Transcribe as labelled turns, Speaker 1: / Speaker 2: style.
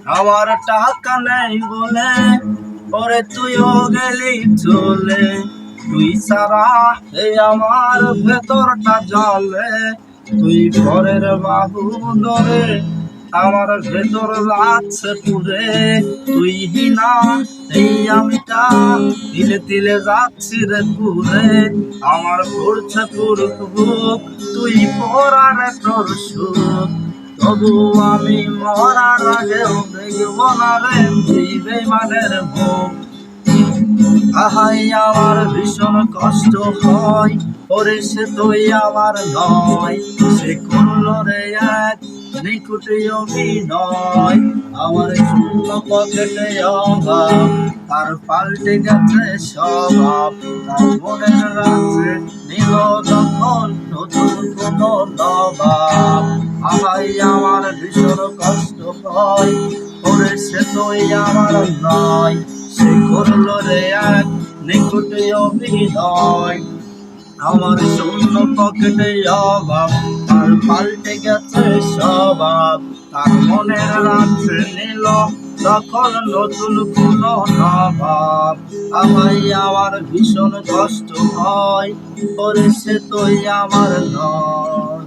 Speaker 1: আমার টাকা নেই বলে ওরে তুইও গেলি চলে, তুই ছাড়া এই আমার ভেতরটা জ্বলে, তুই পরের বাহু ধরে আমার ভেতর লাগছে পুরে, তুই হিনা এই আমিটা তিলে তিলে যাচ্ছি রে পুরে, আমার পড়ছে পুরুষ বুক তুই পড়ার তোর সুখ, তবু আমি মরার আগেও দেখব না রে তুই বেমানের মুখ। আহাই আমার ভীষণ কষ্ট হয়, ওরে সে তুই আমার নয়, সে করলো রে এক নিকুটি অভিনয়, আমার শূন্য পকেটে অভাব তার পাল্টে গেছে স্বভাব, তার মনের রাখছে নিল তখন নতুন কোনো নবাব। আহাই আমার ভীষণ কষ্ট হয়, ওরে সে তুই আমার নয়, সে করলো রে এক নিকুটি অভিনয়, আমার শূন্য পকেটে অভাব তার পাল্টে গেছে স্বভাব, তার মনের রাখছে নিল তখন নতুন কোন নবাব। আমায় আমার ভীষণ কষ্ট হয়, ওরে সে তুই আমার নয়।